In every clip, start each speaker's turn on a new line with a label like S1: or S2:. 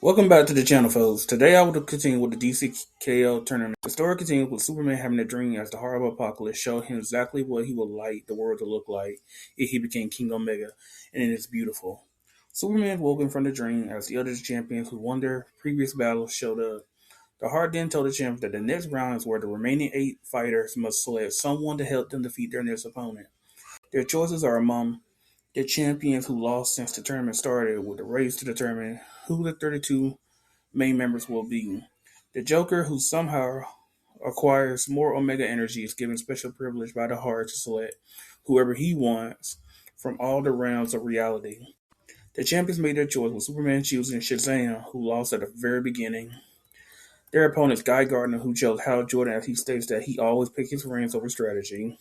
S1: Welcome back to the channel, folks. Today I will continue with the DCKO tournament. The story continues with Superman having a dream as the horrible apocalypse showed him exactly what he would like the world to look like if he became King Omega, and it is beautiful. Superman woke from the dream as the other champions who won their previous battles showed up. The Heart then told the champions that the next round is where the remaining 8 fighters must select someone to help them defeat their next opponent. Their choices are among the champions who lost since the tournament started, with the race to determine who the 32 main members will be. The Joker, who somehow acquires more Omega energy, is given special privilege by the Heart to select whoever he wants from all the realms of reality. The champions made their choice, with Superman choosing Shazam, who lost at the very beginning. Their opponent is Guy Gardner, who chose Hal Jordan, as he states that he always picks his friends over strategy.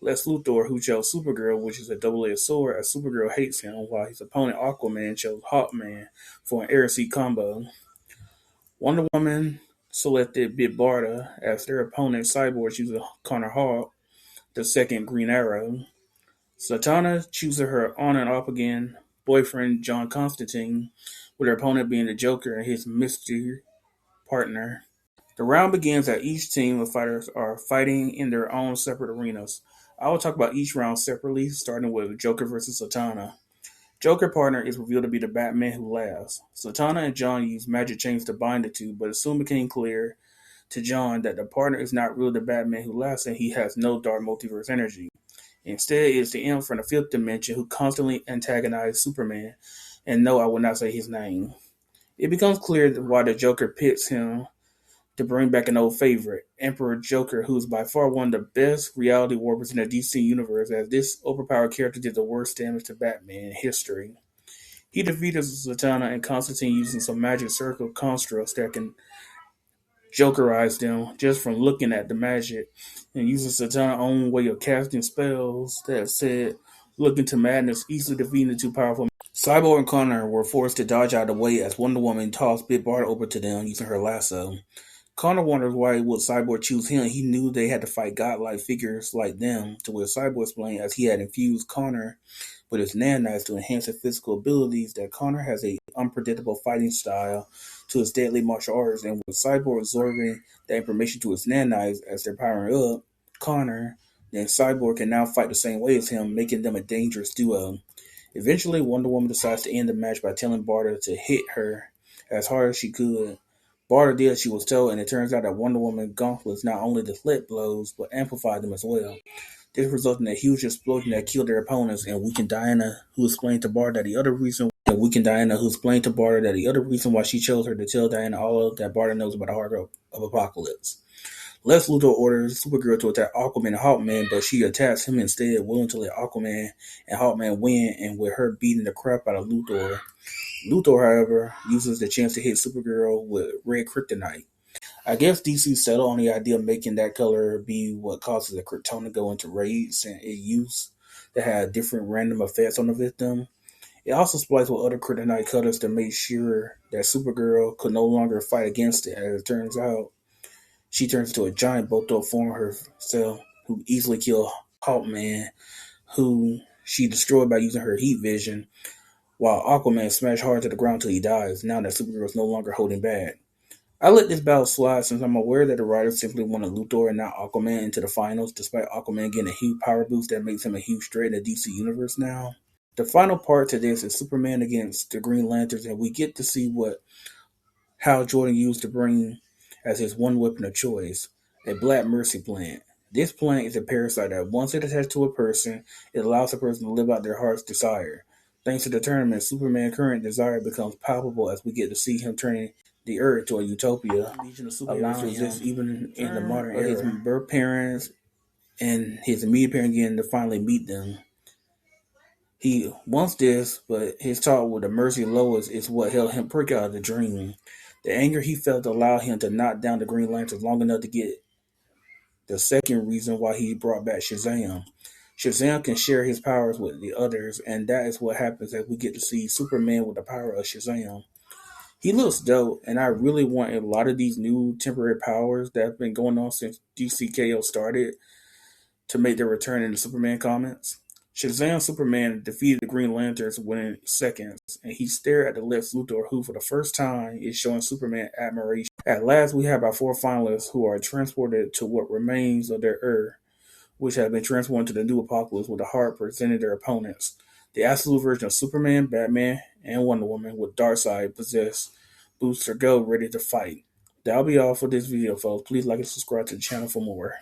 S1: Lex Luthor, who chose Supergirl, which is a double-edged sword, as Supergirl hates him, while his opponent Aquaman chose Hawkman for an air seat combo. Wonder Woman selected Bit Barda as their opponent Cyborg chooses Connor Hawke, the second Green Arrow. Zatanna chooses her on and off again boyfriend John Constantine, with her opponent being the Joker and his mystery partner. The round begins as each team of fighters are fighting in their own separate arenas. I will talk about each round separately, starting with Joker versus Zatanna. Joker partner is revealed to be the Batman who laughs. Zatanna and John use magic chains to bind the two, but it soon became clear to John that the partner is not really the Batman who laughs and he has no dark multiverse energy. Instead, it is the imp from the fifth dimension who constantly antagonizes Superman, and no, I will not say his name. It becomes clear why the Joker pits him to bring back an old favorite, Emperor Joker, who is by far one of the best reality warpers in the DC universe, as this overpowered character did the worst damage to Batman in history. He defeated Zatanna and Constantine using some magic circle constructs that can Jokerize them just from looking at the magic, and using Zatanna's own way of casting spells that said look into madness, easily defeating the two powerful. Cyborg and Connor were forced to dodge out of the way as Wonder Woman tossed Bit Bart over to them using her lasso. Connor wonders why would Cyborg choose him. He knew they had to fight godlike figures like them, to where Cyborg explained as he had infused Connor with his nanites to enhance his physical abilities that Connor has a unpredictable fighting style to his deadly martial arts, and with Cyborg absorbing that information to his nanites as they're powering up Connor, then Cyborg can now fight the same way as him, making them a dangerous duo. Eventually, Wonder Woman decides to end the match by telling Barda to hit her as hard as she could. Barda did as she was told, and it turns out that Wonder Woman gauntlets not only deflect blows, but amplify them as well. This resulted in a huge explosion that killed their opponents and weakened Diana, who explained to Barda that the other reason why she chose her to tell Diana all of that Barda knows about the heart of Apocalypse. Lex Luthor orders Supergirl to attack Aquaman and Hawkman, but she attacks him instead, willing to let Aquaman and Hawkman win, and with her beating the crap out of Luthor. Luthor, however, uses the chance to hit Supergirl with red kryptonite. I guess DC settled on the idea of making that color be what causes the krypton to go into rage, and it used to have different random effects on the victim. It also spliced with other kryptonite colors to make sure that Supergirl could no longer fight against it. As it turns out, she turns into a giant bulked-up form of herself who easily killed Hawkman, who she destroyed by using her heat vision, while Aquaman smashed hard to the ground till he dies, now that Supergirl is no longer holding back. I let this battle slide since I'm aware that the writers simply wanted Luthor and not Aquaman into the finals, despite Aquaman getting a huge power boost that makes him a huge threat in the DC universe now. The final part to this is Superman against the Green Lanterns, and we get to see what Hal Jordan used to bring as his one weapon of choice, a Black Mercy plant. This plant is a parasite that once it attaches to a person, it allows the person to live out their heart's desire. Thanks to the tournament, Superman's current desire becomes palpable as we get to see him turning the Earth to a utopia, allowing him, even in the modern era, his birth parents and his immediate parents again to finally meet them. He wants this, but his talk with the Mercy Lois is what helped him break out of the dream. The anger he felt allowed him to knock down the Green Lantern long enough to get the second reason why he brought back Shazam. Shazam can share his powers with the others, and that is what happens as we get to see Superman with the power of Shazam. He looks dope, and I really want a lot of these new temporary powers that have been going on since DCKO started to make their return in the Superman comics. Shazam Superman defeated the Green Lanterns within seconds, and he stared at the Lex Luthor, who for the first time is showing Superman admiration. At last, we have our four finalists who are transported to what remains of their Earth, which has been transformed to the new Apocalypse, with the heart presenting their opponents. The absolute version of Superman, Batman, and Wonder Woman, with Darkseid possessed Booster Gold ready to fight. That'll be all for this video, folks. Please like and subscribe to the channel for more.